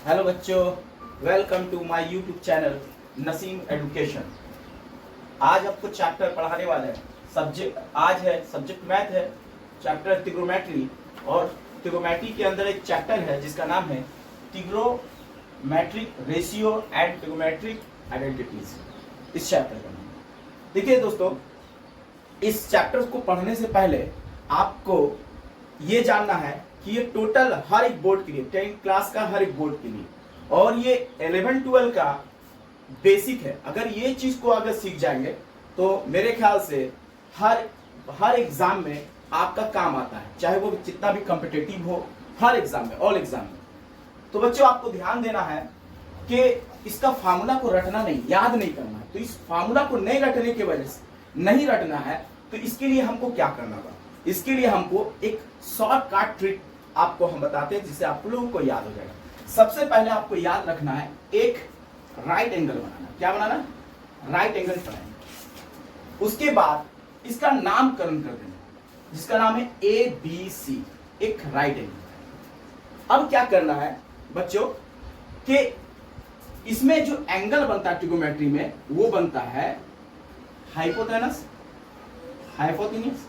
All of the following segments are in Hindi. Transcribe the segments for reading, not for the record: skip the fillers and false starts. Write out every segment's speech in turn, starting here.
हेलो बच्चों, welcome to my YouTube channel Naseem education. आज आपको चैप्टर पढ़ाने वाले हैं। सब्जेक्ट मैथ है, चैप्टर ट्रिग्नोमेट्री। और ट्रिग्नोमेट्री के अंदर एक चैप्टर है जिसका नाम है trigonometric ratio and trigonometric identities. इस चैप्टर का नाम देखिए दोस्तों, इस चैप्टर को पढ़ने से पहले आपको ये जानना है कि ये टोटल हर एक बोर्ड के लिए, 10th क्लास का हर एक बोर्ड के लिए, और ये 11-12 का बेसिक है। अगर ये चीज को अगर सीख जाएंगे तो मेरे ख्याल से हर एग्जाम में आपका काम आता है, चाहे वो जितना भी कॉम्पिटिटिव हो, हर एग्जाम में, ऑल एग्जाम में। तो बच्चों आपको ध्यान देना है कि इसका फार्मूला को रटना नहीं, याद नहीं करना है। तो इस फार्मूला को नहीं रटने की वजह से नहीं रटना है, तो इसके लिए हमको क्या करना होगा? इसके लिए हमको एक शॉर्टकट ट्रिक आपको हम बताते हैं जिससे आप लोगों को याद हो जाएगा। सबसे पहले आपको याद रखना है एक राइट एंगल बनाना। क्या बनाना? राइट एंगल बनाना। उसके बाद इसका नामकरण कर देना जिसका नाम है ABC, एक राइट एंगल। अब क्या करना है बच्चों कि इसमें जो एंगल बनता है ट्रिग्नोमेट्री में, वो बनता है हाइपोटेनस, हाइपोटेन्यूस,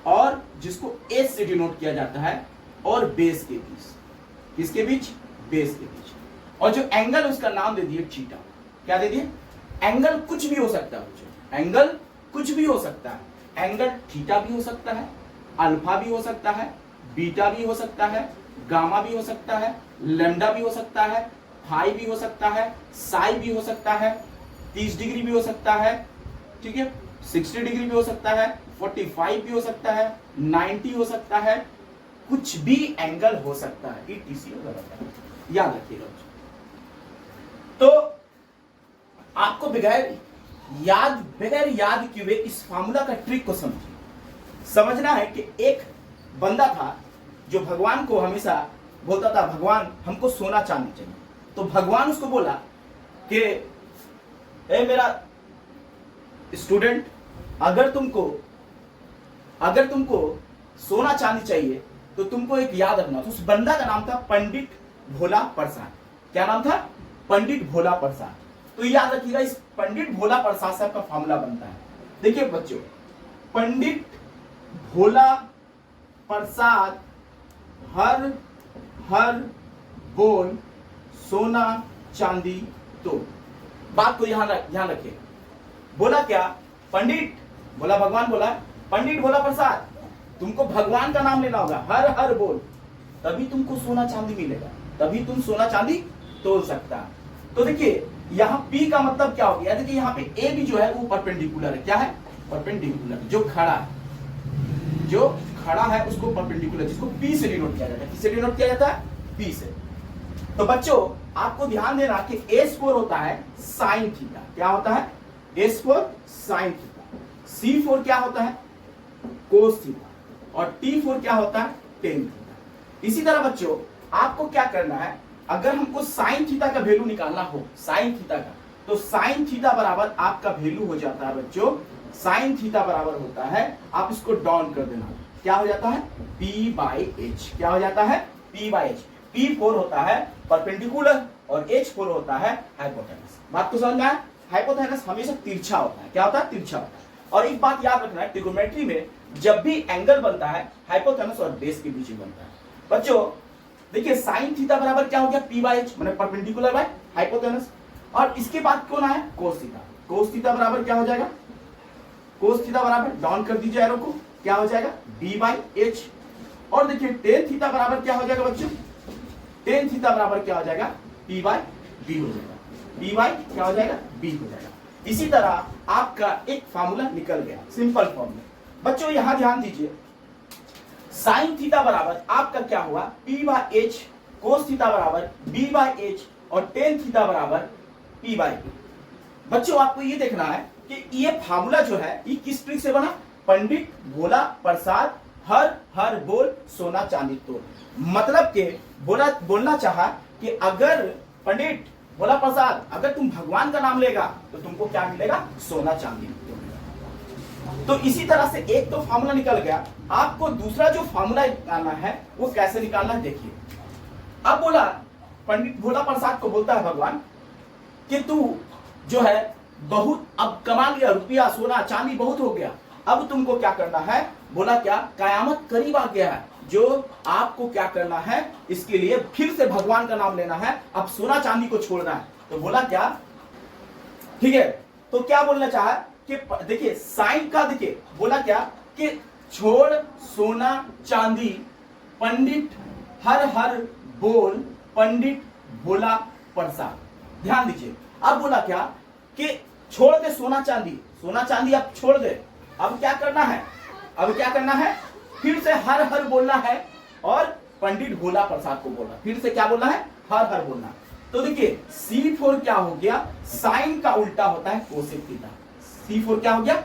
और जिसको एच से डिनोट किया जाता है, और बेस के बीच। किसके बीच? बेस के बीच। और जो एंगल उसका नाम दे दिए थीटा। क्या दे दिए? एंगल कुछ भी हो सकता है बच्चों, एंगल कुछ भी हो सकता है। एंगल थीटा भी हो सकता है, अल्फा भी हो सकता है, बीटा भी हो सकता है, गामा भी हो सकता है, लैम्डा भी हो सकता है, फाई भी हो सकता है, साई भी हो सकता है, 30 डिग्री भी हो सकता है, ठीक है, 60 डिग्री भी हो सकता है, 45 भी हो सकता है, 90 हो सकता है, कुछ भी एंगल हो सकता है। ETC याद रखिएगा। तो आपको बगैर याद किए इस फार्मूला का ट्रिक को समझना है कि एक बंदा था जो भगवान को हमेशा बोलता था, भगवान हमको सोना चांदी चाहिए। तो भगवान उसको बोला कि ए मेरा स्टूडेंट, अगर तुमको सोना चांदी चाहिए तो तुमको एक याद रखना। तो उस बंदा का नाम था पंडित भोला प्रसाद। क्या नाम था? पंडित भोला प्रसाद। तो याद रखिएगा, इस पंडित भोला प्रसाद साहब का फार्मूला बनता है। देखिए बच्चों, पंडित भोला प्रसाद हर बोल सोना चांदी तो। बात को यहां रखिए। बोला क्या? पंडित बोला, भगवान बोला, पंडित भोला प्रसाद तुमको भगवान का नाम लेना होगा, हर बोल, तभी तुमको सोना चांदी मिलेगा, तभी तुम सोना चांदी तोड़ सकता है। तो देखिए यहाँ P का मतलब क्या हो गया? देखिए यहाँ पे A भी जो है वो परपेंडिकुलर है। क्या है? परपेंडिकुलर। जो खड़ा है उसको परपेंडिकुलर, जिसको P से डिनोट किया जाता है। किससे डिनोट किया जाता है? P से। तो बच्चों आपको ध्यान देना कि A4 होता है साइन थीटा। क्या होता है? A4 sine theta. C4 क्या होता है? Cos theta. और T4 क्या होता है? Tan theta. इसी तरह बच्चों आपको क्या करना है, अगर हमको साइन थीटा का वैल्यू निकालना हो, साइन थीटा का, तो साइन थीटा बराबर आपका वैल्यू हो जाता है बच्चों, साइन थीटा बराबर होता है, आप इसको डाउन कर देना, क्या हो जाता है? P/H। क्या हो जाता है? P/H। P4 होता है परपेंडिकुलर और H4 होता है हाइपोटेनस। बात को समझ में आया? हाइपोटेनस हमेशा तिरछा होता है। क्या होता है? तिरछा होता है। और एक बात याद रखना है, ट्रिग्नोमेट्री में जब भी एंगल बनता है हाइपोटेनस और बेस के बीच में बनता है। बच्चों देखिए साइन थीटा बराबर क्या हो गया? P/H, माने परपेंडिकुलर बाय हाइपोटेनस। और इसके बाद कौन आया? Cos theta. कोस थीटा बराबर क्या हो जाएगा? कोस थीटा बराबर, डाउन कर दीजिए एरो को, क्या हो जाएगा? B/H। और देखिए टेन थीटा बराबर क्या हो जाएगा बच्चों? टेन थीटा बराबर क्या हो जाएगा? P/B हो जाएगा। P/ क्या हो जाएगा? B हो जाएगा। इसी तरह आपका एक फार्मूला निकल गया, सिंपल फार्मूला। बच्चों यहां ध्यान दीजिए, साइन थीटा बराबर आपका क्या हुआ? P/H, कोस थीटा बराबर B/H, और टेन थीटा बराबर P/B। बच्चों आपको ये देखना है कि ये फार्मूला जो है ये किस ट्रिक से बना? पंडित भोला प्रसाद हर बोल सोना चांदी तोड़। मतलब के बोलना चाहा कि अगर पंडित भोला प्रसाद, अगर तुम भगवान का नाम लेगा तो तुमको क्या मिलेगा? सोना चांदी। तो इसी तरह से एक तो फार्मूला निकल गया। आपको दूसरा जो फार्मूला निकालना है वो कैसे निकालना है देखिए। अब बोला पंडित भोला प्रसाद को बोलता है भगवान कि तू जो है बहुत अब कमा लिया, रुपया सोना चांदी बहुत हो गया, अब तुमको क्या करना है? बोला क्या? कयामत करीब आ गया है, जो आपको क्या करना है, इसके लिए फिर से भगवान का नाम लेना है, अब सोना चांदी को छोड़ना है। तो बोला क्या? ठीक है, तो क्या बोलना चाहा कि देखिए साइन का, देखिए बोला क्या कि छोड़ सोना चांदी, पंडित हर हर बोल, पंडित भोला प्रसाद। ध्यान दीजिए, अब बोला क्या कि छोड़ दे सोना चांदी, सोना चांदी अब छोड़ दे, अब क्या करना है? अब क्या करना है? फिर से हर हर बोलना है और पंडित भोला प्रसाद को बोलना, फिर से क्या बोलना है? हर हर बोलना। तो देखिए C4 क्या हो गया? साइन का उल्टा होता है कोसेक थीटा। C4 क्या हो गया?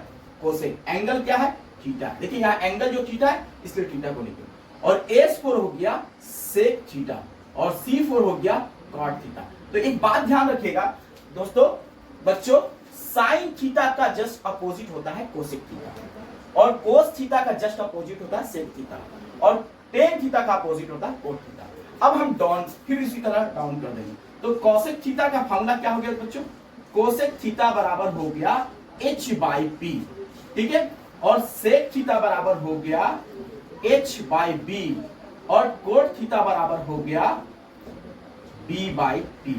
कोसेक। एंगल क्या है? थीटा। देखिए यहाँ एंगल जो थीटा है इसलिए थीटा को लिखे। और S4 हो गया सेक थीटा और C4 हो गया कॉट थीटा। तो एक बात ध्यान रखिएगा दोस्तों, बच्चों, साइन थीटा का जस्ट अपोजिट होता है कोसेक थीटा और कोस थीटा का जस्ट अपोजिट होता है सेक थीटा और टेन थीटा का अपोजिट होता है कोट थीटा। अब हम डाउन फिर इसी तरह डाउन कर देंगे। तो कोसेक थीटा का फॉर्मूला क्या हो गया बच्चों? कोसेक थीटा बराबर हो गया h/p, ठीक है, और सेक थीटा बराबर हो गया h/b और कोट थीटा बराबर हो गया b/p।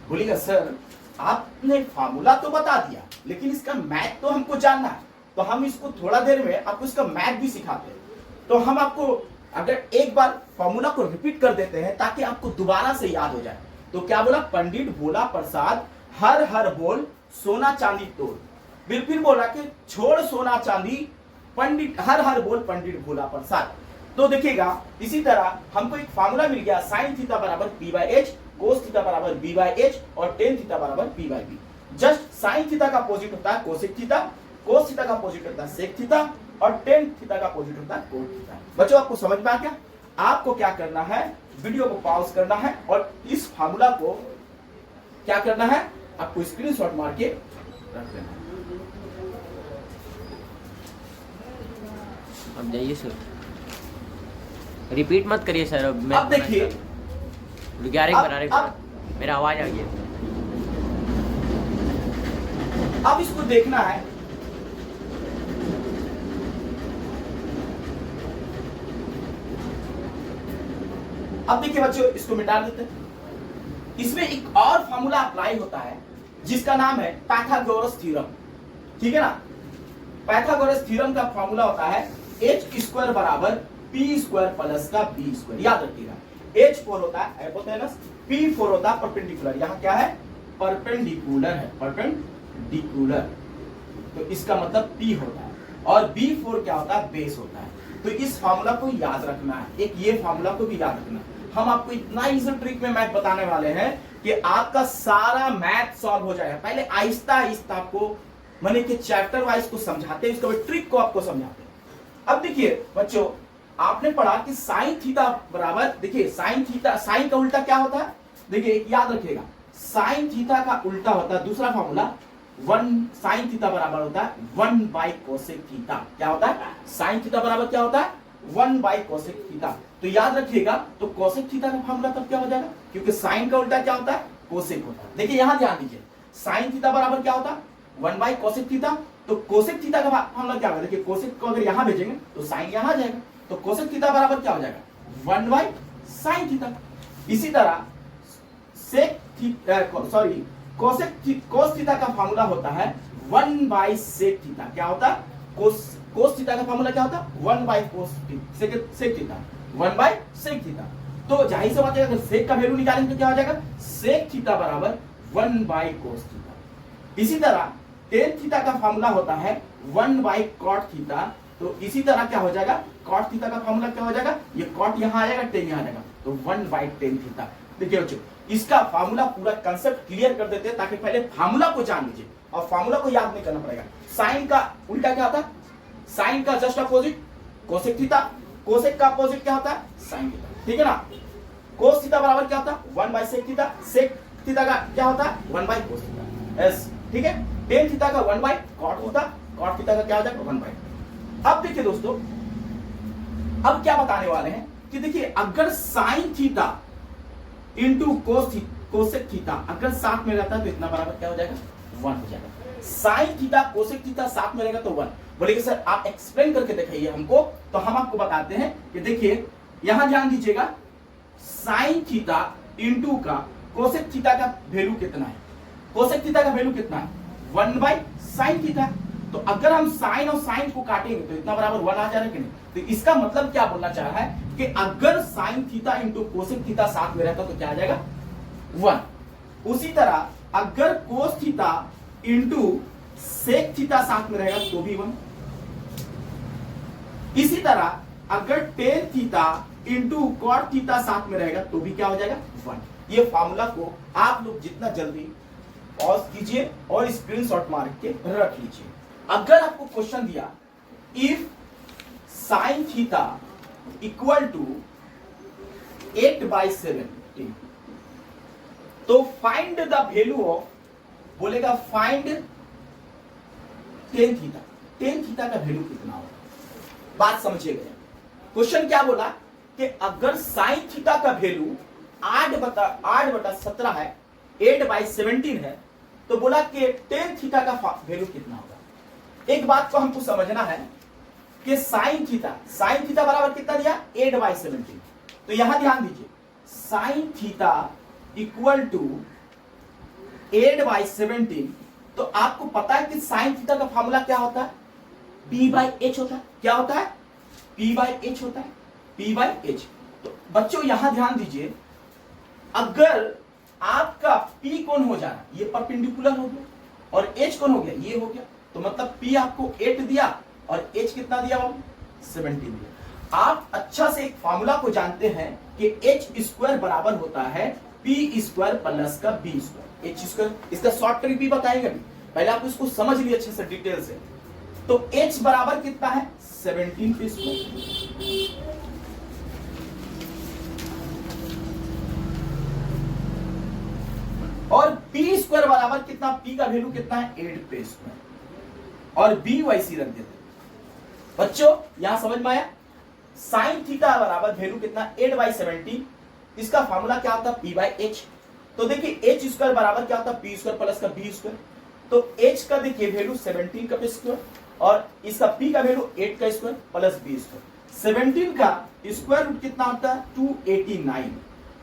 बोलिएगा सर आपने फार्मूला तो बता दिया लेकिन इसका मैथ तो हमको जानना है, तो हम इसको थोड़ा देर में आपको इसका मैथ भी सिखाते हैं। तो हम आपको अगर एक बार फार्मूला को रिपीट कर देते हैं ताकि आपको दोबारा से याद हो जाए। तो क्या बोला? पंडित भोला प्रसाद हर हर बोल सोना चांदी तोड़। फिर बोला कि छोड़ सोना चांदी, पंडित हर हर बोल पंडित भोला प्रसाद। तो देखिएगा इसी तरह हमको एक फार्मूला मिल गया, साइन थीटा बराबर p/h, कोस थीटा बराबर b/h और टेन थीटा बराबर p/b। जस्ट साइन थीटा का अपोजिट होता है कोसेक थीटा, कोस थीटा का अपोजिट होता है सेक थीटा और टेन थीटा का अपोजिट होता है कोट थीटा। बच्चों आपको समझ में आ गया? आपको क्या करना है? वीडियो को पॉज करना है और इस फार्मूला को क्या करना है? आपको स्क्रीनशॉट मार के रख देना है। अब जाइए सर, रिपीट मत करिए सर। अब देखिए मेरा आवाज आ गया। अब इसको देखना है, अब देखिए बच्चों इसको मिटा देते हैं। इसमें एक और फॉर्मूला अप्लाई होता है जिसका नाम है पाइथागोरस थ्योरम, ठीक है ना। पाइथागोरस थ्योरम का फॉर्मूला होता है h² बराबर p² प्लस का b²। याद रखिएगा h4 होता है हाइपोटेनस, p4 होता है परपेंडिकुलर। यहाँ क्या है? परपेंडिकुलर है, परपेंडिकुलर। तो इसका मतलब p होता है और b4 क्या होता है? बेस होता है। तो इस फार्मूला को याद रखना है, एक ये फार्मूला को भी याद रखना है। हम आपको इतना इजी ट्रिक में मैथ बताने वाले हैं कि आपका सारा मैथ सॉल्व हो जाएगा। पहले आहिस्ता आहिस्ता आपको माने कि चैप्टर वाइज को समझाते हैं, इसके बाद ट्रिक को आपको समझाते हैं। अब देखिए बच्चों, आपने पढ़ा कि साइन थीटा बराबर, देखिए साइन थीटा, साइन का उल्टा क्या होता है? देखिए याद रखिएगा, साइन थीटा का उल्टा होता है दूसरा फार्मूला 1 साइन थीटा बराबर होता है 1 कोसेक थीटा। क्या होता है? साइन थीटा बराबर क्या होता है? 1 कोसेक थीटा। तो याद रखिएगा, तो कोसेक थीटा का फार्मूला तब क्या हो जाएगा? क्योंकि साइन का उल्टा क्या होता है? कोसेक होता है। देखिए यहां ध्यान दीजिए, साइन थीटा बराबर क्या होता है? 1 कोसेक थीटा। तो कोसेक थीटा का फार्मूला क्या होगा? देखिए कोसेक को अगर यहां भेजेंगे तो साइन यहां आ जाएगा, तो कोसेक थीटा बराबर क्या हो जाएगा? 1 साइन थीटा। इसी तरह सेक सॉरी कोस थीटा का फार्मूला होता है 1 सेक थीटा। क्या होता है? कोस थीटा का फार्मूला क्या होता है? 1 कोस सेक थीटा, 1 सेक थीटा। तो जाहिर सी बात है अगर सेक का वैल्यू निकालेंगे तो क्या हो जाएगा? सेक थीटा बराबर 1 कोस थीटा। इसी तरह टेन थीटा का फार्मूला होता है 1 कॉट थीटा। तो इसी तरह क्या हो जाएगा? कॉट थीटा का फार्मूला क्या हो जाएगा? ये कॉट यहां आ जाएगा, टेन यहां आ जाएगा, तो 1 टेन थीटा। देखिए बच्चों, इसका फार्मूला पूरा कंसेप्ट क्लियर कर देते हैं ताकि पहले फार्मूला को जान लीजिए और फार्मूला को याद नहीं करना पड़ेगा। साइन का उल्टा क्या होता है? साइन का just opposite cosec theta, cosec का अपोजिट क्या होता है? साइन थीटा, ठीक है ना। कोस थीटा बराबर क्या होता है? 1 सेक थीटा। सेक थीटा का क्या होता है? 1 कोस थीटा। यस, ठीक है। टेन थीटा का 1 कॉट थीटा, कॉट थीटा का क्या हो जाएगा? 1। अब देखिए दोस्तों, अब क्या बताने वाले हैं कि देखिए अगर sine theta into cosec theta अगर साथ में रहता है तो इतना बराबर क्या हो जाएगा 1 हो जाएगा। साइन थीटा कोसेक थीटा साथ में रहेगा तो 1। बोलेगा सर आप एक्सप्लेन करके दिखाइए हमको, तो हम आपको बताते हैं कि देखिए यहां ध्यान दीजिएगा, साइन थीटा इंटू का कोसेक थीटा का वैल्यू कितना है, कोसेक थीटा का वैल्यू कितना है 1/sin थीटा। तो अगर हम साइन और साइन को काटेंगे तो इतना बराबर 1 आ जाएगा कि नहीं। तो इसका मतलब क्या बोलना चाह रहा है कि अगर sine theta into cosec theta साथ में रहता तो क्या आ जाएगा 1। उसी तरह अगर cos theta into sec theta साथ में रहेगा तो भी 1। इसी तरह अगर tan theta into cot theta साथ में रहेगा तो भी क्या हो जाएगा 1। ये फार्मूला को आप लोग जितना जल्दी पॉज कीजिए और स्क्रीनशॉट मार के रख लीजिए। अगर आपको क्वेश्चन दिया if sine theta equal to 8/17 तो फाइंड द वैल्यू ऑफ, बोलेगा find tan theta, tan theta का वैल्यू कितना होगा। बात समझिएगा, क्वेश्चन क्या बोला कि अगर साइन थीटा का वैल्यू 8/17 है, 8/17 है, तो बोला कि टेन थीटा का वैल्यू कितना होगा। एक बात को हमको समझना है कि साइन थीटा बराबर कितना दिया 8/17। तो यहां ध्यान दीजिए, साइन थीटा इक्वल टू 8/17, तो आपको पता है कि साइन थीटा का फॉर्मूला क्या होता है, P/H होता है। क्या होता है, P/H होता है, P/H। तो बच्चों यहां ध्यान दीजिए, अगर आपका P कौन हो जा रहा है, ये परपेंडिकुलर हो गया और H कौन हो गया, ये हो गया, तो मतलब P आपको 8 दिया और H कितना दिया, 17 दिया। आप अच्छा से एक फार्मूला को जानते हैं कि H² बराबर होता है P² प्लस का B²। H², इसका शॉर्ट ट्रिक भी बताएंगे, पहले आप इसको समझ लिए अच्छे से डिटेल से। तो H बराबर कितना है 17 P², और P² बराबर कितना, P का वैल्यू कितना है 8P², और B वैसी रख देते। बच्चों यहां समझ में आया, साइन थीटा बराबर वैल्यू कितना 8/17, इसका फार्मूला क्या होता है P/H। तो देखिए H² बराबर क्या होता है P² प्लस का B²। तो H का देखिए वैल्यू 17 का स्क्वायर और इसका P का वैल्यू 8 का स्क्वायर प्लस B²। 17 का स्क्वायर रूट कितना होता है 289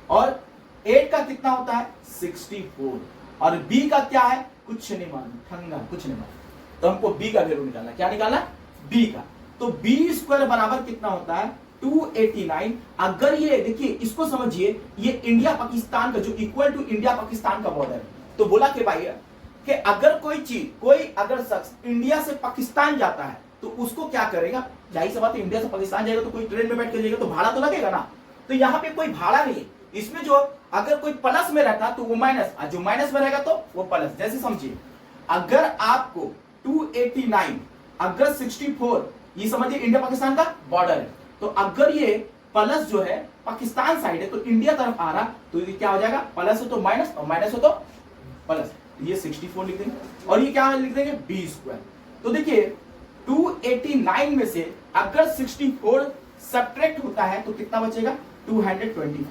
और 8 का कितना होता है 64 और B का क्या है कुछ नहीं मालूम, ठंगा कुछ नहीं मालूम। तो हमको B का वैल्यू निकालना, क्या निकालना B का। तो B² बराबर कितना होता है 289। अगर ये देखिए इसको समझिए, ये इंडिया पाकिस्तान का जो इक्वल टू इंडिया पाकिस्तान का बॉर्डर है। तो बोला कि भाई कि अगर कोई अगर शख्स इंडिया से पाकिस्तान जाता है तो उसको क्या करेगा, जाहिर सी बात है इंडिया से पाकिस्तान जाएगा तो कोई ट्रेन में बैठ के जाएगा तो भाड़ा तो लगेगा ना। तो यहाँ पे कोई भाड़ा नहीं है, इसमें जो अगर कोई प्लस में रहता तो वो माइनस, जो माइनस में रहेगा तो वो प्लस। जैसे समझिए अगर आपको 289 अगर 64, ये समझिए इंडिया पाकिस्तान का बॉर्डर है, तो अगर ये प्लस जो है पाकिस्तान साइड है तो इंडिया तरफ आ रहा, तो ये क्या हो जाएगा प्लस हो तो माइनस और माइनस हो तो प्लस। ये 64 लिख देंगे और ये क्या लिख देंगे B²। तो देखिए 289 में से अगर 64 सब्ट्रैक्ट होता है तो कितना बचेगा 225।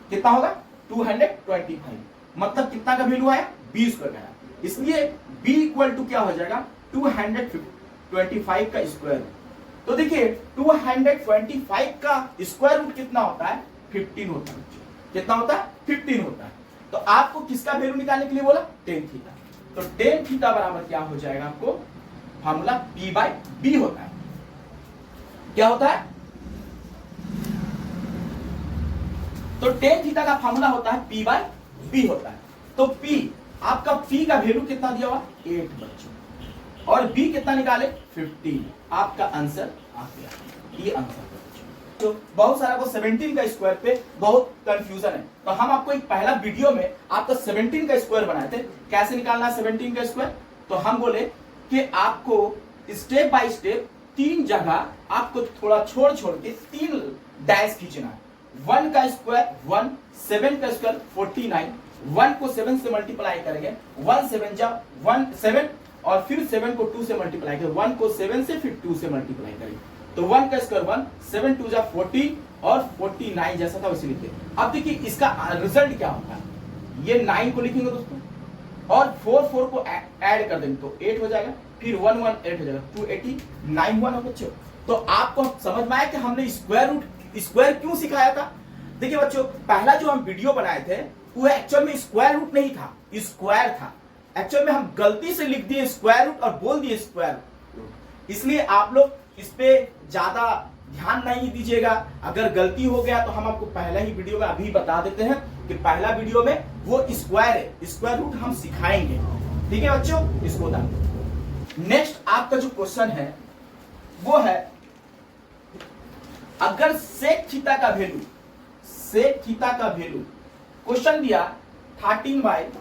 कितना होगा 225, मतलब कितना का वैल्यू आया B² का। इसलिए B इक्वल टू क्या हो जाएगा 225 का स्क्वायर। तो देखिए 225 का स्क्वायर रूट कितना होता है 15 होता है। कितना होता है 15 होता है। तो आपको किसका वैल्यू निकालने के लिए बोला टेन थीटा। तो टेन थीटा बराबर क्या हो जाएगा, आपको फार्मूला P/B होता है। क्या होता है, तो टेन थीटा का फार्मूला होता है P/B होता है। तो P आपका P का वैल्यू कितना दिया हुआ 8 बच्चों और B कितना निकाले 15। आपका आंसर आ गया, ये आंसर। तो बहुत सारा को 17 का स्क्वायर पे बहुत कंफ्यूजन है, तो हम आपको एक पहला वीडियो में आपका 17 का स्क्वायर बनाए थे, कैसे निकालना है 17 का स्क्वायर। तो हम बोले कि आपको स्टेप बाय स्टेप 3 जगह आपको थोड़ा छोड़ के 3 डैश खींचना है। 1 का स्क्वायर 1, 7 का स्क्वायर 49, 1 को 7 से मल्टीप्लाई करेंगे, 1 7 जा 1 7 और फिर 7 को 2 से मल्टीप्लाई करेंगे, 1 को 7 से फिर 2 से मल्टीप्लाई करेंगे। तो 1 का स्क्वायर 1, 7 2 जा 40 और 49 जैसा था वैसे लिखते। अब देखिए इसका रिजल्ट क्या होता है, ये 9 को लिखेंगे दोस्तों और 4 को ऐड कर देंगे तो 8 हो जाएगा, फिर 1 8 हो जाएगा, 289 हुआ ना बच्चों। तो आपको समझ में आया कि हमने स्क्वायर क्यों सिखाया था। देखिए बच्चों, पहला जो हम वीडियो बनाए थे वो एक्चुअल में स्क्वायर रूट नहीं था, स्क्वायर था। एक्चुअल में हम गलती से लिख दिए स्क्वायर रूट और बोल दिए स्क्वायर रूट, इसलिए आप लोग इस पे ज्यादा ध्यान नहीं दीजिएगा। अगर गलती हो गया तो हम आपको पहला ही वीडियो में अभी बता देते हैं कि पहला वीडियो में वो स्क्वायर है, स्क्वायर रूट हम सिखाएंगे। ठीक है बच्चों, इसको बता। नेक्स्ट आपका जो क्वेश्चन है वो है, अगर सेक थीटा का वैल्यू क्वेश्चन दिया 13/5,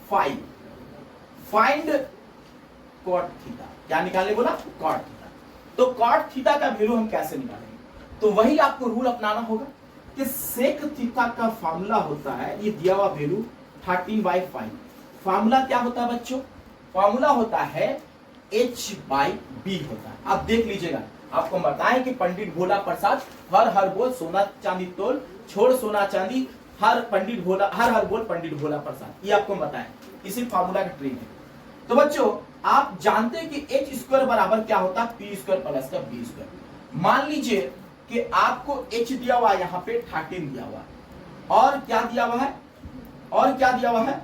फाइंड कॉट थीटा, क्या निकालने बोला, कॉट थीटा। तो कॉट थीटा का वैल्यू हम कैसे निकालेंगे, तो वही आपको रूल अपनाना होगा कि सेक थीटा का फार्मूला होता है, ये दिया हुआ वैल्यू 13/5, फार्मूला क्या होता है बच्चों, फार्मूला होता है h/b होता है। आप देख लीजिएगा, आपको बताएं कि पंडित भोला प्रसाद हर बोल सोना चांदी तोल, छोड़ सोना चांदी, हर बोल पंडित भोला प्रसाद, ये आपको बताएं, इसी फार्मूला का ट्रिक है। तो बच्चों आप जानते हैं कि h स्क्वायर बराबर क्या होता है, p स्क्वायर प्लस का b स्क्वायर। मान लीजिए कि आपको h दिया हुआ है, यहाँ पे 13 दिया हुआ है, और क्या दिया हुआ है,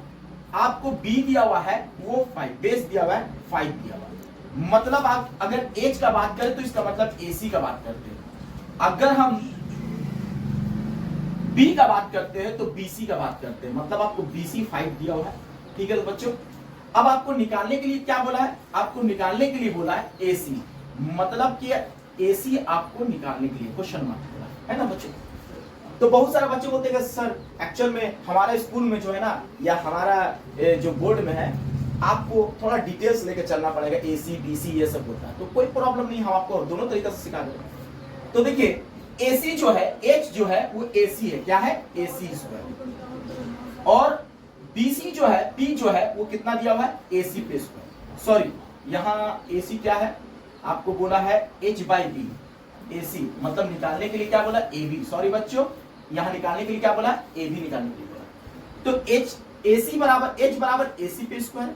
आपको b दिया हुआ है वो 5, बेस दिया हुआ है 5 दिया हुआ है। मतलब आप अगर h का बात करें तो इसका मतलब ac का बात करते हैं, अगर हम b का बात करते हैं तो bc का बात करते हैं, मतलब आपको bc 5 दिया हुआ है। ठीक है तो बच्चों, अब आपको निकालने के लिए क्या बोला है, आपको निकालने के लिए बोला है AC, मतलब कि AC आपको निकालने के लिए क्वेश्चन मार्क बोला है ना बच्चों। तो बहुत सारे बच्चे बोलते हैं सर एक्चुअल में हमारे स्कूल में जो है ना, या हमारा जो बोर्ड में है, आपको थोड़ा डिटेल्स लेके चलना पड़ेगा, AC BC ये सब होता है। तो कोई प्रॉब्लम नहीं, हम आपको दोनों तरीके से सिखा देंगे। तो देखिए AC जो है, H जो है वो AC है, क्या है, AC स्क्वायर, और BC जो है, P जो है वो कितना दिया हुआ है, AC पे स्क्वायर। सॉरी, यहाँ AC क्या है, आपको बोला है h/b, AC मतलब निकालने के लिए क्या बोला, AB। सॉरी बच्चों, यहाँ निकालने के लिए क्या बोला, AB निकालने के लिए बोला। तो AC बराबर H बराबर AC पे स्क्वायर,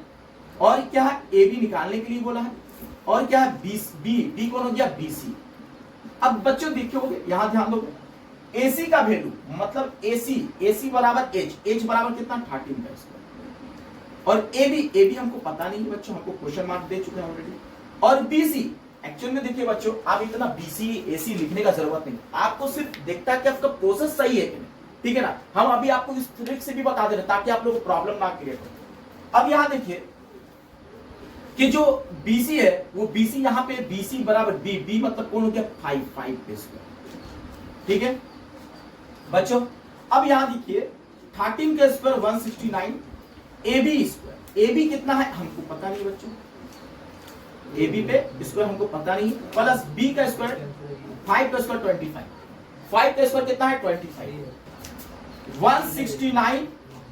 और क्या है, AB निकालने के लिए बोला है, और क्या है, B कौन हो गया, BC। अब बच्चों देखिए, यहां ध्यान दोगे, AC का वैल्यू मतलब AC बराबर H बराबर कितना, 13 का स्क्वायर, और AB हमको पता नहीं है बच्चों, हमको क्वेश्चन मार्क दे चुके हैं ऑलरेडी। और BC एक्चुअल में देखिए बच्चों, आप इतना BC AC लिखने का जरूरत नहीं, आपको सिर्फ देखता है कि आपका प्रोसेस सही है कि नहीं। ठीक है ना, हम अभी आपको इस ट्रिक से भी बता दे रहे ताकि आप लोगों को प्रॉब्लम ना क्रिएट हो। अब यहां देखिए कि जो BC है वो BC यहाँ पे BC बराबर B मतलब कौन हो गया, 5 पे स्क्वायर। ठीक है बच्चों, अब यहां देखिए 13 का स्क्वायर 169, AB स्क्वायर, AB कितना है हमको पता नहीं बच्चों, AB पे स्क्वायर हमको पता नहीं, प्लस B का स्क्वायर 5 का स्क्वायर 25, 5 का स्क्वायर कितना है 25, 169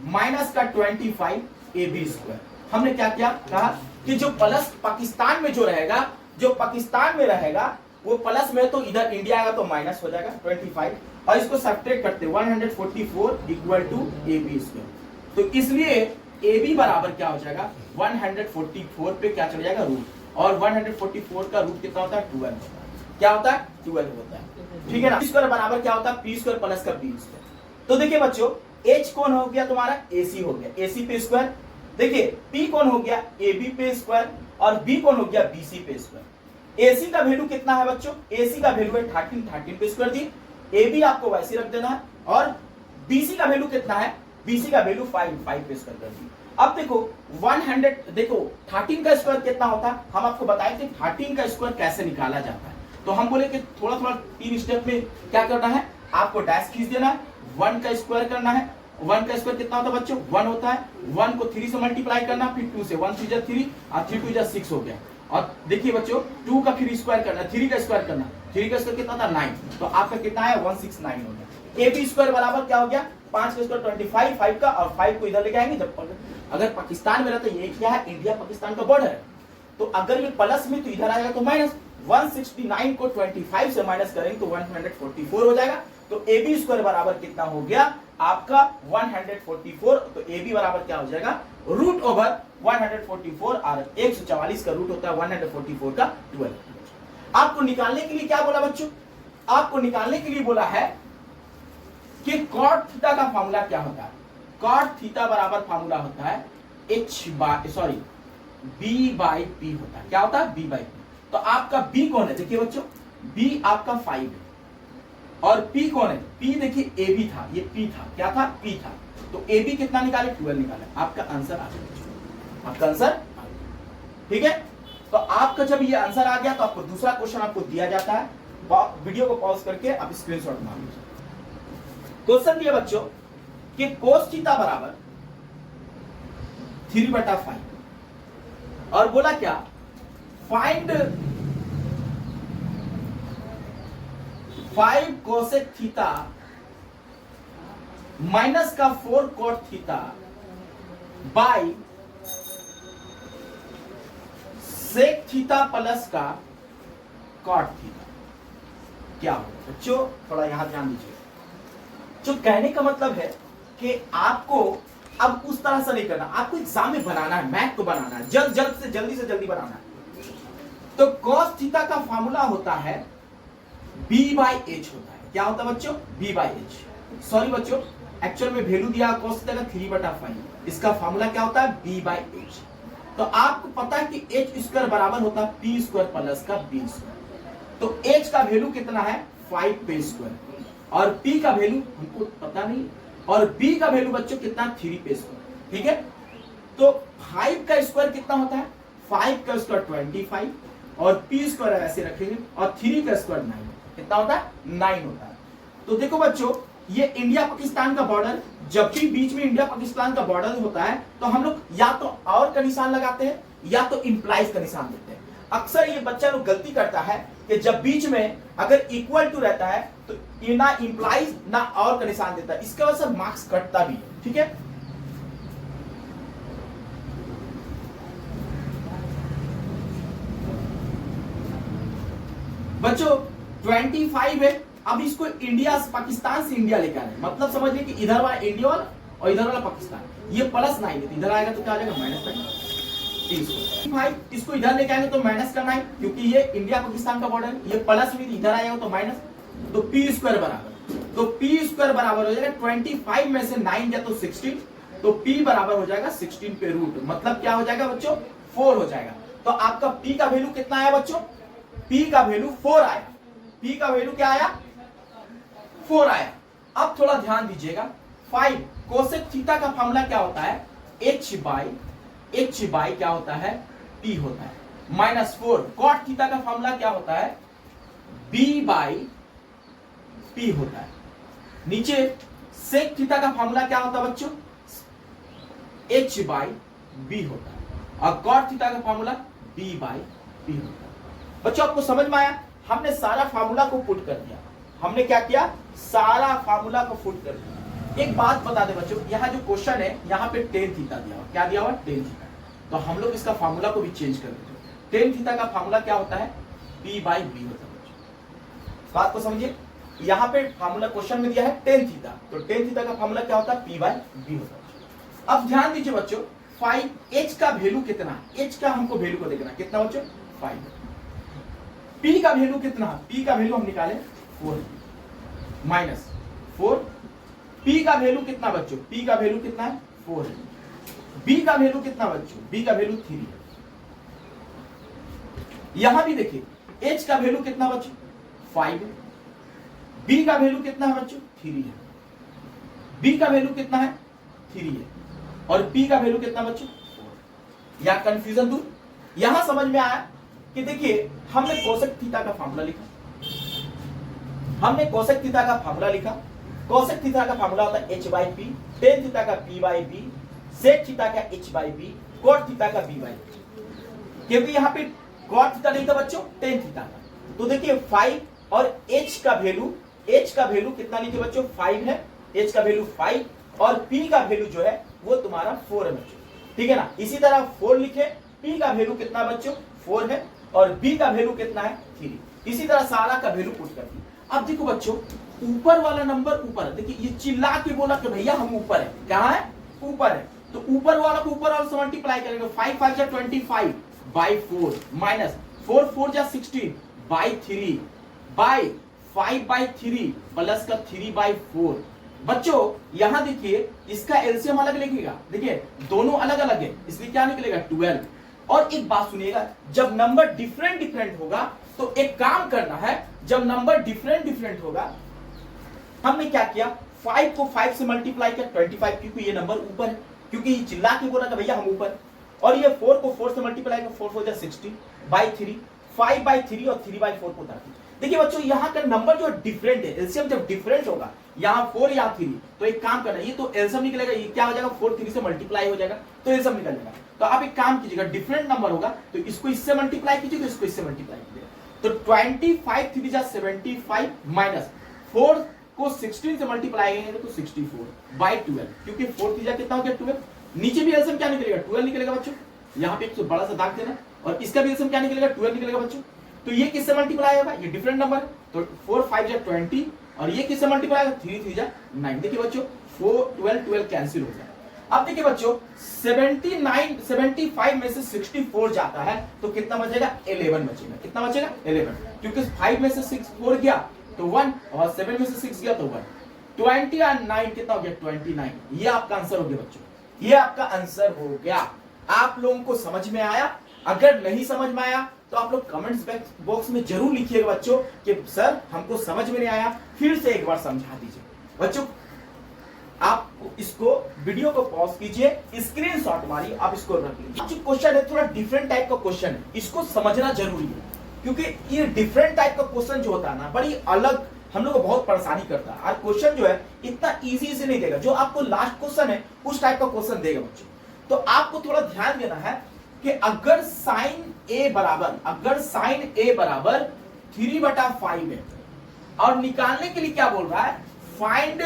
माइनस का 25 AB स्क्वायर। हमने क्या किया, कहा कि जो प्लस पाकिस्तान में जो रहेगा, जो पाकिस्तान में रहेगा वो प्लस में, तो इधर इंडिया आएगा तो माइनस हो जाएगा 25, और इसको सब्ट्रैक्ट करते 144 इक्वल टू AB स्क्वायर। तो इसलिए AB बराबर क्या हो जाएगा, 144 पे क्या चल जाएगा, रूट, और 144 का रूट कितना होता है, 12 होता है। क्या होता है, 12 होता है। ठीक है ना, स्क्वायर बराबर क्या होता है, P स्क्वायर प्लस का B स्क्वायर। तो देखिए बच्चों, H कौन हो गया तुम्हारा, AC हो गया, AC पे स्क्वायर। देखिए P कौन हो गया, AB पे स्क्वायर, और B कौन हो गया, BC पे स्क्वायर। AC का वैल्यू कितना है बच्चों, AC का वैल्यू है 13 पे स्क्वायर दी, AB आपको वैसे रख देना है, और BC का वैल्यू कितना है, BC का वैल्यू 5 पे स्क्वायर कर दी। अब देखो 13 का स्क्वायर कितना होता है, हम आपको बताए थे 13 का स्क्वायर कैसे निकाला जाता है। तो हम बोले कि थोड़ा 3 स्टेप में क्या करना है, आपको डैश खींच देना है, 1 का स्क्वायर करना है। 1 का स्क्वायर कितना होता है बच्चों, 1 होता है, 1 को 3 से मल्टीप्लाई करना, फिर 2 से, 1 3 जा 3 और 3 2 जा 6 हो गया। और देखिए बच्चों 2 का फिर स्क्वायर करना, 3 का स्क्वायर करना, 3 का स्क्वायर कितना था 9, तो आपका कितना है 169 हो गया। AB स्क्वायर बराबर क्या हो गया, 5 का स्क्वायर 25, 5 का, और 5 को इधर लेके आएंगे। जब अगर पाकिस्तान में रहता है, ये क्या है, इंडिया पाकिस्तान का बॉर्डर है, तो अगर ये प्लस में तो इधर आएगा तो माइनस, 169 को 25 से माइनस करेंगे तो 144 हो जाएगा, तो ए बी स्क्वायर बराबर कितना हो गया आपका 144। तो ए बी बराबर क्या हो जाएगा रूट ओवर 144 और 144 का रूट होता है 144 का 12। आपको निकालने के लिए क्या बोला बच्चों, आपको निकालने के लिए बोला है कि कॉट थीटा का फार्मूला क्या होता है। कॉट थीटा बराबर फार्मूला होता है बी बाई पी होता है। क्या होता है बी बाई पी। तो आपका बी कौन है, देखिए बच्चों बी आपका 5 है और पी कौन है, पी देखिए ए बी था, ये पी था, क्या था पी था। तो ए बी कितना निकाले 12 निकाले। आपका आंसर आ गया, आपका आंसर आ गया। ठीक है, तो आपका जब ये आंसर आ गया तो आपको दूसरा क्वेश्चन आपको दिया जाता है। वीडियो को पॉज करके आप स्क्रीनशॉट मार लीजिए। क्वेश्चन दिया बच्चों कि कोस थीटा बराबर 3/5 और बोला क्या फाइंड 5 कोसेक थीटा माइनस का 4 cot theta by sec theta plus का कॉट थीटा क्या होगा। बच्चों थोड़ा यहां ध्यान दीजिए। जो कहने का मतलब है कि आपको अब उस तरह से नहीं करना, आपको एग्जाम में बनाना है, मैथ को बनाना है, जल्दी से जल्दी बनाना है। तो cos थीटा का फार्मूला होता है b बाई एच होता है। क्या होता है बच्चों b बाई एच। सॉरी बच्चों एक्चुअल में वैल्यू दिया cos थीटा का 3/5, इसका फार्मूला क्या होता है b बाई एच। तो आपको पता है कि एच स्क्वायर बराबर होता है पी स्क्वायर प्लस का बी स्क्वायर। तो एच का वैल्यू कितना है 5 पे स्क्वायर और पी का वैल्यू हमको पता नहीं और बी का वैल्यू बच्चों कितना 3 पे स्क्वायर। ठीक है, तो 5 का स्क्वायर कितना होता है 5 का स्क्वायर 25 और पी स्क्वायर ऐसे रखेंगे और 3 का स्क्वायर 9 कितना होता है 9 होता है। तो देखो बच्चों ये इंडिया पाकिस्तान का बॉर्डर, जब भी बीच में इंडिया पाकिस्तान का बॉर्डर होता है तो हम लोग या तो और का निशान लगाते हैं या तो इंप्लाइज का निशान देते हैं। अक्सर ये बच्चा लोग गलती करता है कि जब बीच में अगर इक्वल टू रहता है तो ये ना इंप्लाइज ना और का निशान देता है, इसके वजह से मार्क्स कटता भी है। ठीक है, बच्चों 25 है। अब इसको इंडिया पाकिस्तान से इंडिया लेकर आए, मतलब समझ लीजिए कि इधर वाला इंडिया वाला और इधर वाला पाकिस्तान, ये प्लस 9 है, इधर आएगा तो क्या आ जाएगा -9। इसको इधर लेके आएंगे तो -9 क्योंकि ये इंडिया पाकिस्तान का बॉर्डर, ये प्लस भी इधर आएगा तो माइनस, तो पी स्क्वायर बराबर, तो पी स्क्वायर बराबर हो जाएगा 25 में से 9 गया तो 16, तो पी बराबर हो जाएगा 16 पे रूट, मतलब क्या हो जाएगा बच्चों 4 हो जाएगा। तो आपका पी का वैल्यू कितना आया बच्चों, पी का वैल्यू 4 आया, पी का वैल्यू क्या आया 4 आया। अब थोड़ा ध्यान दीजिएगा 5 कोसेक थीटा का फार्मूला क्या होता है h बाई क्या होता है p होता है, -4 कॉट थीटा का फार्मूला क्या होता है b बाई p होता है। नीचे सेक थीटा का फार्मूला क्या होता है बच्चों h बाई b होता है और कॉट थीटा का फार्मूला b बाई p होता है। बच्चों आपको समझ में आया, हमने सारा फार्मूला को पुट कर दिया, हमने क्या किया सारा फार्मूला को पुट कर दिया। एक बात बता दे बच्चों, यहाँ जो क्वेश्चन है यहाँ पे टेन थीटा दिया हुआ, क्या दिया हुआ टेन थीटा, तो हम लोग इसका फार्मूला को भी चेंज कर देते। टेन थीटा का फार्मूला क्या होता है p बाई b होता है बच्चों। बात को समझिए, यहाँ पे फार्मूला क्वेश्चन में दिया है टेन थीटा, तो टेन थीटा का फार्मूला क्या होता है p बाई b होता है। अब ध्यान दीजिए बच्चों 5 h का वैल्यू कितना है, h का हमको वैल्यू को देखना कितना बच्चों 5, p का वैल्यू कितना, p का वैल्यू हम निकाले 4 -4, p का वैल्यू कितना बच्चों, p का वैल्यू कितना है 4 है, b का वैल्यू कितना बच्चों, b का वैल्यू 3 है। यहां भी देखिए h का वैल्यू कितना बच्चों 5 है, b का वैल्यू कितना है बच्चों 3 है, b का वैल्यू कितना है 3 है और p का वैल्यू कितना बच्चों 4। या कंफ्यूजन दूर, यहां समझ में आया कि देखिए हमने कोसेक थीटा का फार्मूला लिखा, हमने कोसेक थीटा का फार्मूला लिखा, कोसेक थीटा का फार्मूला होता है h by P, tan theta का p by B, sec theta का h by B, cot theta का b बाई बी। क्योंकि यहाँ पे कोट थीटा नहीं था बच्चों टेन थीटा का, तो देखिए 5 और h का वैल्यू कितना लिखे बच्चों 5 है, h का वैल्यू 5 और p का वैल्यू जो है वो तुम्हारा 4 है बच्चों। ठीक है ना, इसी तरह 4 लिखे, p का वैल्यू कितना बच्चों 4 है और b का वैल्यू कितना है 3, इसी तरह सारा का वैल्यू पुट कर दी। अब देखो बच्चों ऊपर वाला नंबर ऊपर है। देखिए ये चिल्ला के बोला कि भैया हम ऊपर है, कहां है, ऊपर है, तो ऊपर वाला को ऊपर वाला से मल्टीप्लाई करेंगे। 5 5 जा 25 बाई 4 माइनस 4 4 जा 16 बाई 3 बाई 5 बाई 3 प्लस का 3 बाई 4। बच्चों यहां देखिए इसका एलसीएम अलग लिखेगा, देखिए दोनों अलग अलग है, इसलिए क्या निकलेगा 12। और एक बात सुनिएगा, जब नंबर डिफरेंट डिफरेंट होगा तो एक काम करना है, जब नंबर डिफरेंट डिफरेंट होगा, हमने क्या किया 5 को 5 से मल्टीप्लाई किया 25, क्योंकि ये नंबर ऊपर है, क्योंकि ये चिल्ला के बोला था भैया हम ऊपर। और ये 4 को 4 से मल्टीप्लाई किया 4 4 जा 60 बाई 3 5 बाई 3 और 3 बाई 4 को 30। देखिए बच्चों यहाँ का नंबर जो डिफरेंट है, एलसीएम जब डिफरेंट होगा, यहाँ 4 यहाँ 3, तो एक काम करना, ये तो एलसीएम निकलेगा, ये क्या हो जाएगा 4 3 से मल्टीप्लाई हो जाएगा, तो एलसीएम निकल जाएगा। तो आप एक काम कीजिएगा, डिफरेंट नंबर होगा तो इसको इससे मल्टीप्लाई कीजिएगा, इसको इससे मल्टीप्लाई कीजिएगा। तो 25 3 जा 75 माइनस 4 को 16 से मल्टीप्लाई करेंगे तो 64 बाई 12, क्योंकि 4 3 जा कितना हो गया 12। नीचे भी एलसीएम क्या निकलेगा 12 निकलेगा बच्चों, यहाँ पे एक बड़ा सा दाग देना, और इसका भी एलसीएम क्या निकलेगा 12 निकलेगा बच्चों। तो ये किससे मल्टीप्लाई होगा, ये डिफरेंट नंबर है, तो 4 5 जा 20, और ये किससे मल्टीप्लाई होगा 3 3 जा 9। देखिए बच्चों 4 12 12 कैंसिल हो गया। अब देखिए बच्चों 75 में से 64 जाता है तो कितना बचेगा 11 बचेगा। कितना बचेगा 11, क्योंकि 5 में से 6 4 गया तो 1, और 7 में से 6 गया तो 1। 20 और 9 कितना हो गया 29। ये आपका आंसर हो गया बच्चों, ये आपका आंसर हो गया। आप लोगों को समझ में आया? अगर नहीं समझ में आया तो आप लोग कमेंट्स बॉक्स में जरूर लिखिएगा बच्चों कि सर हमको समझ में नहीं आया, फिर से एक बार समझा दीजिए। बच्चों आप इसको वीडियो को पॉज कीजिए, स्क्रीनशॉट मारिए, आप इसको रख लीजिए। जो क्वेश्चन है थोड़ा डिफरेंट टाइप का क्वेश्चन है, इसको समझना जरूरी है, क्योंकि ये डिफरेंट टाइप का क्वेश्चन जो होता है ना, बड़ी अलग हम लोग को बहुत परेशानी करता है। और क्वेश्चन जो है इतना इजी से नहीं देगा, जो आपको लास्ट क्वेश्चन है उस टाइप का क्वेश्चन देगा बच्चों। तो आपको थोड़ा ध्यान देना है कि अगर साइन ए बराबर 3/5 है, और निकालने के लिए क्या बोल रहा है फाइंड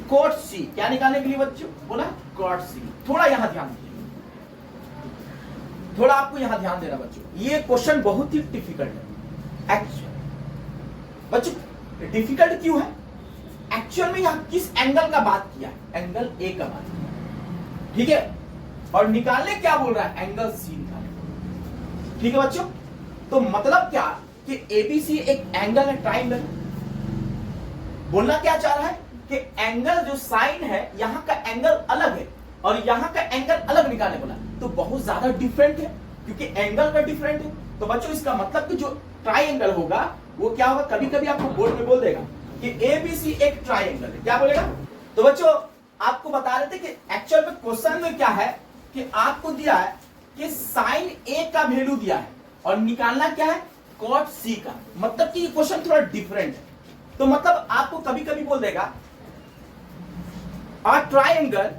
कॉट सी, क्या निकालने के लिए बच्चों बोला कॉट सी। थोड़ा यहां ध्यान दीजिए, थोड़ा आपको यहां ध्यान देना बच्चों, ये क्वेश्चन बहुत ही डिफिकल्ट है। एक्चुअल बच्चों डिफिकल्ट क्यों है, एक्चुअल में यहां किस एंगल का बात किया है, एंगल ए का बात किया, ठीक है, और निकालने क्या बोल रहा है एंगल सी निकालने, ठीक है बच्चों। तो मतलब क्या कि एबीसी एक एंगल है, ट्राइंगल। बोलना क्या चाह रहा है कि एंगल जो साइन है यहां का एंगल अलग है और यहां का एंगल अलग निकालने बोला, तो बहुत ज्यादा डिफरेंट है, क्योंकि एंगल का डिफरेंट है। तो बच्चों इसका मतलब कि जो ट्राइंगल होगा वो क्या होगा, कभी कभी आपको बोर्ड में बोल देगा कि एबीसी एक ट्राइंगल है, क्या बोलेगा। तो बच्चों आपको बता रहे थे कि एक्चुअल में क्वेश्चन में क्या है कि आपको दिया है कि साइन ए का वैल्यू दिया है और निकालना क्या है कॉट सी का, मतलब कि क्वेश्चन थोड़ा डिफरेंट है। तो मतलब आपको कभी कभी बोल देगा ट्राइंगल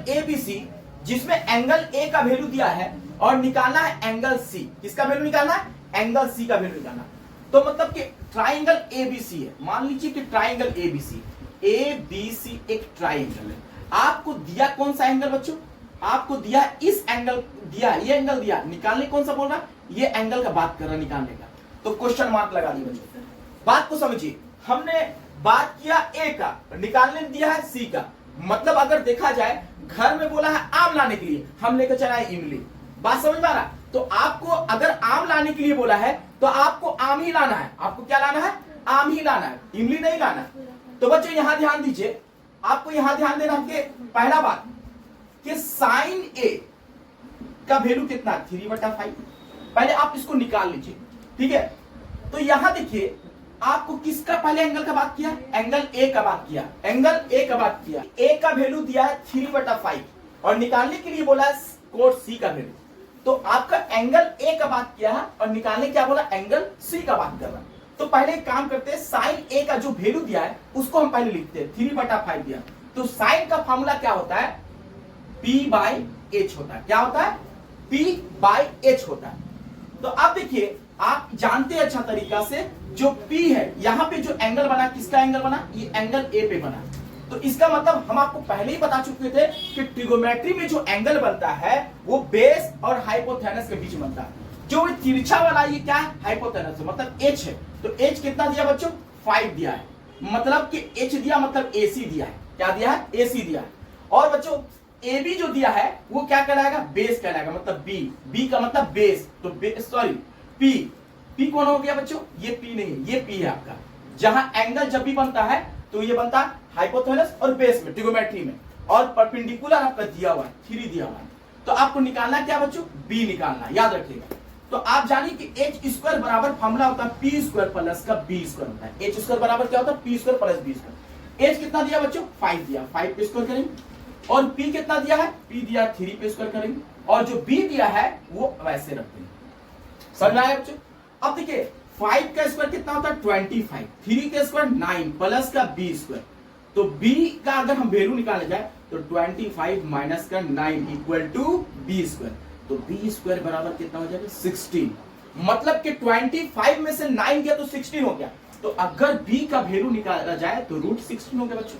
एबीसी जिसमें एंगल ए का वैल्यू दिया है और निकालना है एंगल सी। किसका वैल्यू निकालना है, एंगल सी का वैल्यू निकालना। तो मतलब कि ट्राइंगल एबीसी है, मान लीजिए कि ट्राइंगल एबीसी एक ट्राइंगल है। आपको दिया कौन सा एंगल बच्चों, आपको दिया इस एंगल दिया, ये एंगल दिया, निकालने कौन सा बोल रहा, ये एंगल का बात कर रहा निकालने का, तो क्वेश्चन मार्क लगा दिए बच्चों। बात को समझिए, हमने बात किया ए का, निकालने दिया है सी का। मतलब अगर देखा जाए घर में बोला है आम लाने के लिए, हम लेकर चला है इमली। बात समझ में आ रहा, तो आपको अगर आम लाने के लिए बोला है तो आपको आम ही लाना है, आपको क्या लाना है, आम ही लाना है, इमली नहीं लाना। तो बच्चों यहां ध्यान दीजिए, आपको यहां ध्यान देना कि पहला बात कि साइन ए का वैल्यू कितना 3/5, पहले आप इसको निकाल लीजिए, ठीक है। तो यहां देखिए आपको किसका पहले एंगल का बात किया, एंगल ए का बात किया, एंगल ए का बात किया। ए का वैल्यू दिया है 3/5 और निकालने के लिए बोला है कोट सी का वैल्यू। तो आपका एंगल ए का बात किया है और निकालने क्या बोला, एंगल सी का बात कर रहा है। तो पहले एक काम करते हैं, साइन ए का जो वैल्यू दिया है उसको हम पहले लिखते हैं, 3/5 दिया। तो साइन का फॉर्मूला क्या होता है, P/H होता है। क्या होता है, P/H होता है। तो अब देखिए आप जानते हैं अच्छा तरीका से, जो P है यहां पे जो एंगल बना, किसका एंगल बना, ये एंगल ए पे बना। तो इसका मतलब हम आपको पहले ही बता चुके थे कि ट्रिगोनोमेट्री में जो एंगल बनता है वो बेस और हाइपोथेनस के बीच बनता है। जो तिरछा वाला ये क्या है, हाइपोटेनस है, मतलब एच है। तो एच कितना दिया बच्चों, 5 दिया है, मतलब कि एच दिया मतलब एसी दिया है। क्या दिया है, एसी दिया है। और बच्चों ए बी जो दिया है वो क्या कहलाएगा, बेस कहलाएगा, मतलब बी, बी का मतलब बेस। तो सॉरी पी, पी कौन हो गया बच्चों, ये पी नहीं है, ये पी है आपका। जहां एंगल जब भी बनता है तो ये बनता है हाइपोथेनस और बेस में, ट्रिगोमेट्री में, और परपेंडिकुलर आपका दिया हुआ है, 3 दिया हुआ है। तो आपको निकालना क्या बच्चों, बी निकालना, याद रखिएगा। तो आप जानिए कि एच स्क्वायर बराबर फॉर्मूला होता है पी स्क्वायर प्लस का बी स्क्वायर होता है। एच स्क्वायर बराबर क्या होता है, P square plus B square. H कितना दिया बच्चों, 5 दिया, 5 पे स्क्वायर करेंगे। और पी कितना दिया है, पी दिया 3 पे स्क्वायर करेंगे। और जो बी दिया है वो वैसे रख देंगे। समझ में आया बच्चों। अब देखिए 5 का स्क्वायर कितना होता है, 25, 3 का स्क्वायर 9 प्लस का बी स्क्वायर। तो b का अगर हम वैल्यू निकालने जाए तो 25 माइनस का 9 इक्वल टू बी स्क्वायर। तो बी स्क्वायर बराबर कितना हो जाएगा, 16। मतलब कि 25 में से 9 गया तो 16 हो गया। तो अगर b का वैल्यू निकाला जाए तो √16 हो गया बच्चों।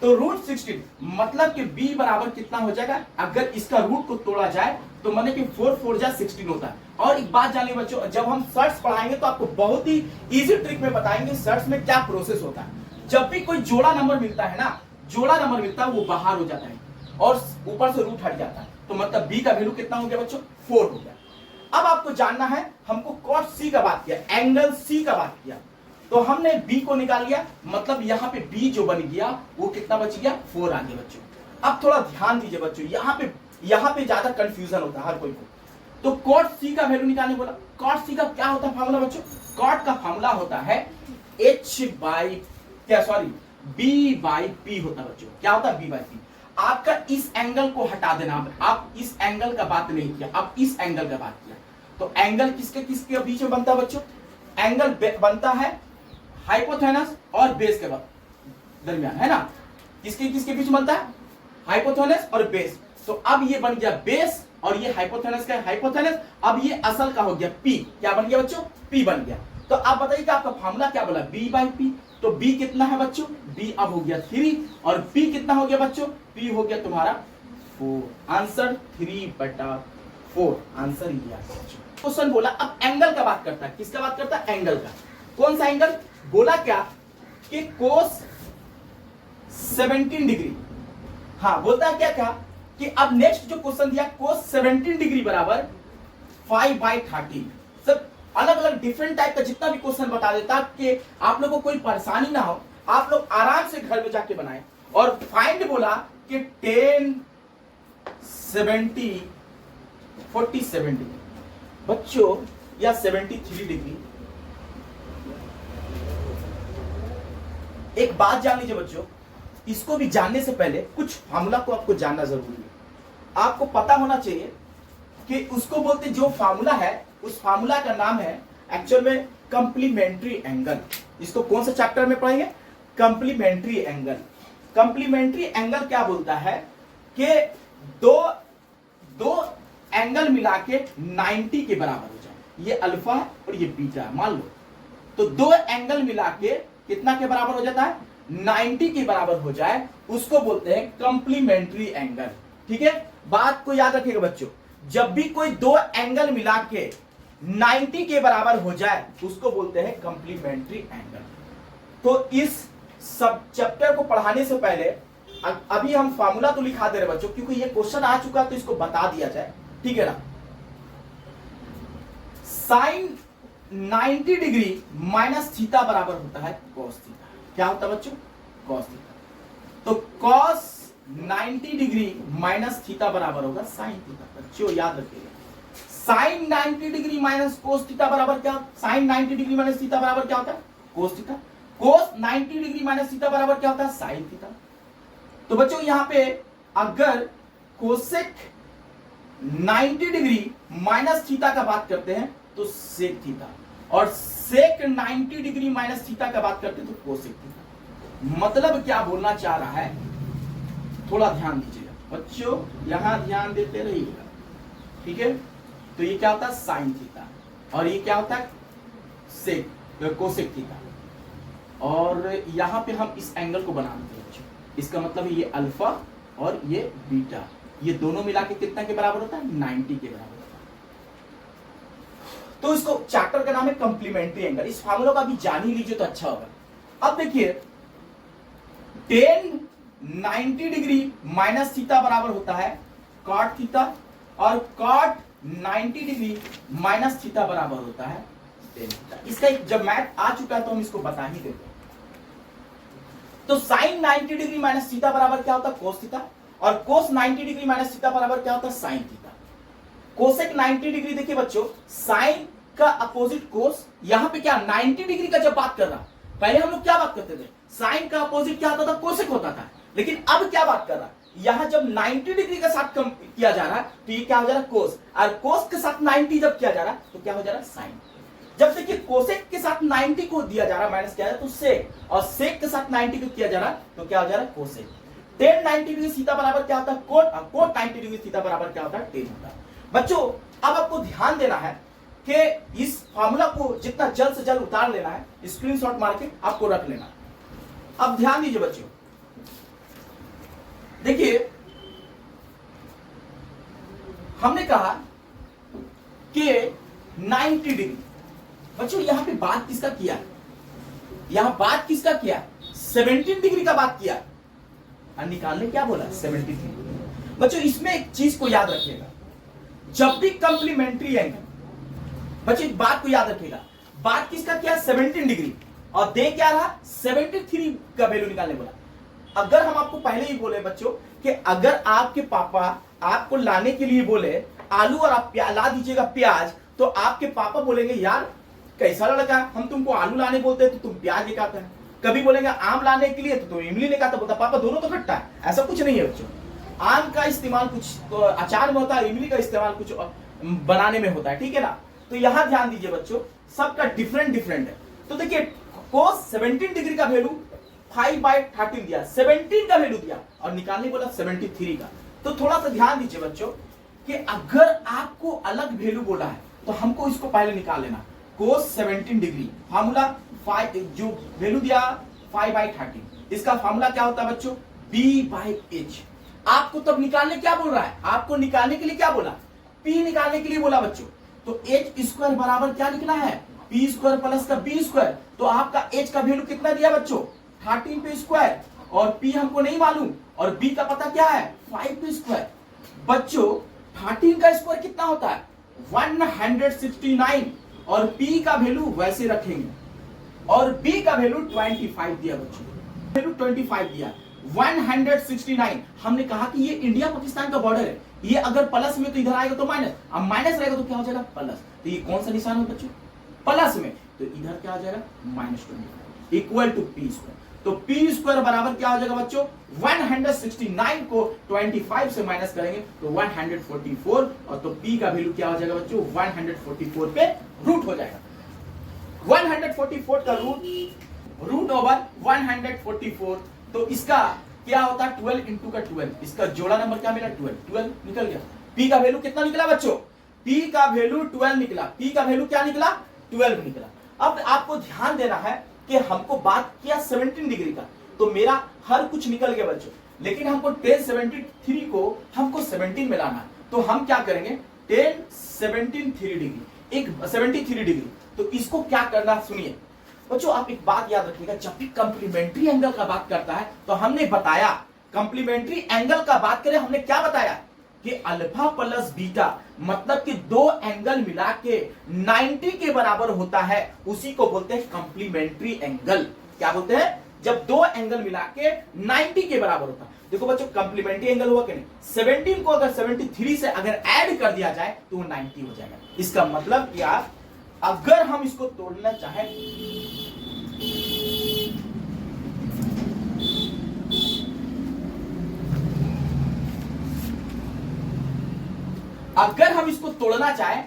तो √16 मतलब कि b बराबर कितना हो जाएगा, अगर इसका रूट को तोड़ा जाए तो माने कि 4 4 जा 16 होता है। और एक बात जानिए बच्चों, जब हम सर्ट्स पढ़ाएंगे तो आपको बहुत ही इजी ट्रिक में बताएंगे सर्ट्स में क्या प्रोसेस होता है। जब भी कोई जोड़ा नंबर मिलता है ना, जोड़ा नंबर मिलता है वो बाहर हो जाता है और ऊपर से रूट हट जाता है। तो मतलब b का वैल्यू कितना हो गया बच्चों, 4 हो गया। अब आपको जानना है, हमको cos c का बात किया, एंगल c का बात किया, तो हमने b को निकाल लिया, मतलब यहाँ पे b जो बन गया वो कितना बच गया, 4 आ गया बच्चों। अब थोड़ा ध्यान दीजिए बच्चों, यहाँ पे ज्यादा कंफ्यूजन होता है हर कोई को। तो cot c का वैल्यू निकालने बोला। cot c का क्या होता है फार्मूला बच्चों, cot का फार्मूला होता है b बाई p होता है बच्चों। क्या होता है, b बाई p। आपका इस एंगल को हटा देना, आप इस एंगल का बात नहीं किया, आप इस एंगल का बात किया। तो एंगल किसके किसके बीच में बनता है बच्चों, एंगल बनता है हाइपोथेनस और बेस के दरमियान, है ना। किसके किसके बीच बनता है, हाइपोथेनस और बेस। तो अब ये बन गया बेस और ये हाइपोथेनस का हाइपोथेनस। अब ये असल का हो गया p, क्या बन गया बच्चों, p बन गया। तो आप बताइए कि आपका फार्मूला क्या बोला, b बाई p। तो b कितना है बच्चों, b अब हो गया 3 और p कितना हो गया बच्चों, p हो गया तुम्हारा 4। आंसर 3/4, आंसर ये है। क्वेश्चन बोला अब एंगल का बात करता है, किसका बात करता है, एंगल का। कौन सा एंगल, बोला क्या कि cos 17 डिग्री। हाँ बोलता है क्या कि अब नेक्स्ट जो क्वेश्चन दिया cos 17 डिग्री बराबर 5/13। सब अलग अलग डिफरेंट टाइप का जितना भी क्वेश्चन बता देता कि आप लोगों को कोई परेशानी ना हो, आप लोग आराम से घर में जाके बनाएं। और फाइंड बोला कि 10 70 47 डिग्री बच्चों या 73 डिग्री। एक बात जान लीजिए बच्चों, इसको भी जानने से पहले कुछ फार्मूला को आपको जानना जरूरी है। आपको पता होना चाहिए कि उसको बोलते जो फार्मूला है उस फार्मूला का नाम है एक्चुअल में कंप्लीमेंट्री एंगल। इसको कौन सा चैप्टर में पढ़ेंगे, कंप्लीमेंट्री एंगल। कंप्लीमेंट्री एंगल क्या बोलता है कि दो एंगल मिला के 90 के बराबर हो जाए। ये अल्फा और ये बीटा मान लो, तो दो एंगल मिला के कितना के बराबर हो जाता है, 90 के बराबर हो जाए, उसको बोलते हैं कंप्लीमेंट्री एंगल। ठीक है, बात को याद रखिएगा बच्चों, जब भी कोई दो एंगल मिला के 90 के बराबर हो जाए उसको बोलते हैं कंप्लीमेंट्री एंगल। तो इस सब चैप्टर को पढ़ाने से पहले अभी हम फार्मूला तो लिखा दे रहे बच्चों, क्योंकि ये क्वेश्चन आ चुका तो इसको बता दिया जाए, ठीक है ना। साइन 90 डिग्री माइनस थीटा बराबर होता है कॉस थीटा। क्या होता है बच्चों, कॉस थीटा। तो कॉस 90 डिग्री माइनस थीटा बराबर होगा साइन थीटा। बच्चों याद रखिएगा, sine 90 degree minus cos theta बराबर क्या, साइन 90 डिग्री माइनस थीटा बराबर क्या होता है, कोस थीटा। कोस 90 डिग्री माइनस थीटा बराबर क्या होता है, साइन थीटा। तो बच्चों यहां पे अगर कोसेक 90 डिग्री माइनस थीटा का बात करते हैं तो सेक थीटा, और सेक 90 डिग्री माइनस थीटा का बात करते हैं तो कोसेक थीटा। मतलब क्या बोलना चाह रहा है, थोड़ा ध्यान दीजिएगा बच्चों, यहां ध्यान देते रहिएगा, ठीक है। तो ये क्या होता है साइन थीटा, और ये क्या होता है सेक कोसेक थीटा। और यहां पे हम इस एंगल को बना देते हैं बच्चों, इसका मतलब ये अल्फा और ये बीटा, ये दोनों मिला के कितना के बराबर होता है, 90 के बराबर होता है। तो इसको चैप्टर का नाम है कंप्लीमेंट्री एंगल। इस फार्मूला का भी जान ही लीजिए तो अच्छा होगा। अब देखिए टेन 90 डिग्री माइनस थीटा बराबर होता है कॉट थीटा, और कॉट 90 डिग्री माइनस थीटा बराबर होता है टेन थीटा। इसका एक जब मैथ आ चुका है तो हम इसको बता ही देते हैं। तो साइन 90 डिग्री माइनस थीटा बराबर क्या होता है कोस थीटा, और कोस 90 डिग्री माइनस थीटा बराबर क्या होता है साइन थीटा। कोसेक 90 डिग्री देखिए बच्चों, साइन का अपोजिट कोस, यहां पे क्या 90 डिग्री का जब बात कर रहा, पहले हम लोग क्या बात करते थे, साइन का अपोजिट क्या होता था कोसेक होता था, लेकिन अब क्या बात कर रहा, यहां जब 90 डिग्री के साथ कम किया जा रहा है तो ये क्या हो जा रहा है कोस, और कोस के साथ 90 जब किया जा रहा है तो क्या हो जा रहा है साइन। जब देखिए कोसेक के साथ 90 को दिया जा रहा है माइनस किया जा रहा है तो सेक, और सेक के साथ 90 को किया जा रहा है तो क्या हो जा रहा है कोसेक। टेन 90 डिग्री थीटा बराबर क्या होता है कोट, और कोट 90 डिग्री थीटा बराबर क्या होता है टेन होता है। बच्चों अब आपको ध्यान देना है कि इस फार्मूला को जितना जल्द से जल्द उतार लेना है, स्क्रीनशॉट मार के आपको रख लेना। अब ध्यान दीजिए बच्चों, देखिए हमने कहा कि 90 डिग्री, बच्चों यहां पे बात किसका किया, यहां बात किसका किया 17 डिग्री का बात किया, और निकालने क्या बोला 73। बच्चों इसमें एक चीज को याद रखिएगा, जब भी कंप्लीमेंट्री एंगल, बच्चों एक बात को याद रखिएगा, बात किसका किया 17 डिग्री, और दे क्या रहा 73 का वैल्यू निकालने बोला। अगर हम आपको पहले ही बोले बच्चों कि अगर आपके पापा आपको लाने के लिए बोले आलू और आप ला दीजिएगा प्याज, तो आपके पापा बोलेंगे यार कैसा लड़का, हम तुमको आलू लाने बोलते हैं तो तुम प्याज लेकर आते हैं। कभी बोलेंगे आम लाने के लिए तो तुम इमली लेकर आता, बोलता पापा दोनों तो खट्टा है। ऐसा कुछ नहीं है बच्चों, आम का इस्तेमाल कुछ तो अचार में होता है, इमली का इस्तेमाल कुछ बनाने में होता है, ठीक है ना। तो यहां ध्यान दीजिए बच्चों, सबका डिफरेंट डिफरेंट है। तो देखिए कोस 17 डिग्री का वैल्यू 5/13 दिया, 17 का वैल्यू दिया, और निकालने बोला 73 का। तो थोड़ा सा ध्यान दीजिए बच्चों कि अगर आपको अलग वैल्यू बोला है तो हमको इसको पहले निकाल लेना। कोस 17 डिग्री फार्मूला 5, जो वैल्यू दिया 5/13, इसका फार्मूला क्या होता है बच्चों B/H। आपको तब निकालने क्या बोल रहा है, आपको निकालने के लिए क्या बोला, P निकालने के लिए बोला बच्चों। तो H स्क्वायर बराबर क्या निकला है P स्क्वायर प्लस का B स्क्वायर। तो आपका H का वैल्यू कितना दिया बच्चों 13 पे स्क्वायर, और P हमको नहीं मालूम, और B का पता क्या है 5 पे स्क्वायर। बच्चों 13 का स्क्वायर कितना होता है 169, और P का वैल्यू वैसे रखेंगे, और B का वैल्यू 25 दिया बच्चों, वैल्यू 25 दिया 169। हमने कहा कि ये इंडिया पाकिस्तान का बॉर्डर है, ये अगर प्लस में तो इधर आएगा तो माइनस, अब माइनस रहेगा तो क्या हो जाएगा प्लस। तो ये कौन सा निशान है बच्चों प्लस में, तो इधर क्या हो जाएगा -25 इक्वल टू P स्क्वायर। तो P स्क्वायर बराबर क्या हो जाएगा बच्चों 169 को 25 से माइनस करेंगे तो 144, और तो P का वैल्यू क्या हो जाएगा बच्चों 144 पे रूट हो जाएगा। 144 का रूट ओवर 144, तो इसका क्या होता है 12 इंटू का 12, इसका जोड़ा नंबर क्या मिला 12 निकल गया। P का वैल्यू कितना निकला बच्चों, P का वैल्यू 12 निकला, P का वैल्यू क्या निकला 12 निकला। अब आपको ध्यान देना है कि हमको बात किया 17 डिग्री का, तो मेरा हर कुछ निकल गया बच्चों, लेकिन हमको 1073 को हमको 17 में लाना है। तो हम क्या करेंगे 1073 डिग्री, तो इसको क्या करना सुनिए बच्चों, आप एक बात याद रखिएगा, जब भी कंप्लीमेंट्री एंगल का बात करता है तो हमने बताया कंप्लीमेंट्री एंगल का बात करें, हमने क्या बताया कि अल्फा प्लस बीटा मतलब कि दो एंगल मिला के 90 के बराबर होता है, उसी को बोलते हैं कंप्लीमेंट्री एंगल। क्या बोलते हैं, जब दो एंगल मिला के 90 के बराबर होता है। देखो बच्चों कंप्लीमेंट्री एंगल हुआ कि नहीं, 17 को अगर 73 से अगर ऐड कर दिया जाए तो वो 90 हो जाएगा। इसका मतलब क्या, अगर हम इसको तोड़ना चाहें अगर हम इसको तोड़ना चाहें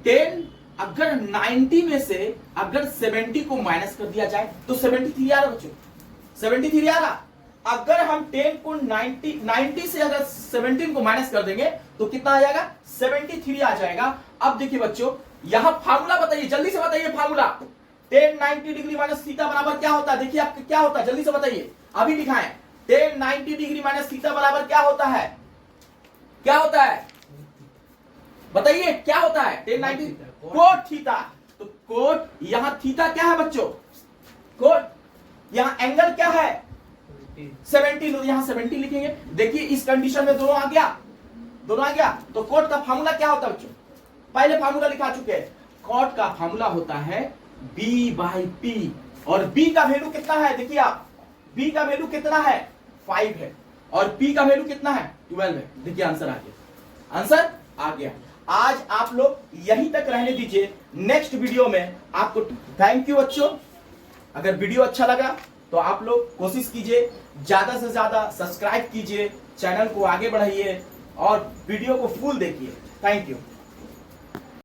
10, अगर 90 में से अगर 70 को माइनस कर दिया जाए तो 73 आ रहा बच्चों, 73 आ रहा। अगर हम 10 को 90 से अगर 17 को माइनस कर देंगे तो कितना आ जाएगा 73 आ जाएगा। अब देखिए बच्चों यहां फार्मूला बताइए, जल्दी से बताइए फार्मूला। 10 90 डिग्री माइनस थीटा बराबर क्या होता है, देखिए आपका क्या होता है, जल्दी से बताइए, अभी दिखाएं। 10 90 डिग्री माइनस थीटा बराबर क्या होता है, क्या होता है बताइए क्या होता है टेन 90 कोट थीटा। तो कोट यहां थीटा क्या है बच्चों, कोट यहां एंगल क्या है 70, तो यहां 70 लिखेंगे। देखिए इस कंडीशन में दोनों आ गया, दोनों आ गया। तो कोट का फार्मूला क्या होता है बच्चों, पहले फार्मूला लिखा चुके हैं। कोट का फार्मूला होता है B/P, और B का वैल्यू कितना है, देखिए आप B का वैल्यू कितना है 5 है, और P का वैल्यू कितना है 12 है। देखिए आंसर आ गया, आंसर आ गया। आज आप लोग यहीं तक रहने दीजिए, नेक्स्ट वीडियो में आपको। थैंक यू बच्चों। अगर वीडियो अच्छा लगा तो आप लोग कोशिश कीजिए ज्यादा से ज्यादा सब्सक्राइब कीजिए, चैनल को आगे बढ़ाइए और वीडियो को फुल देखिए। Thank you.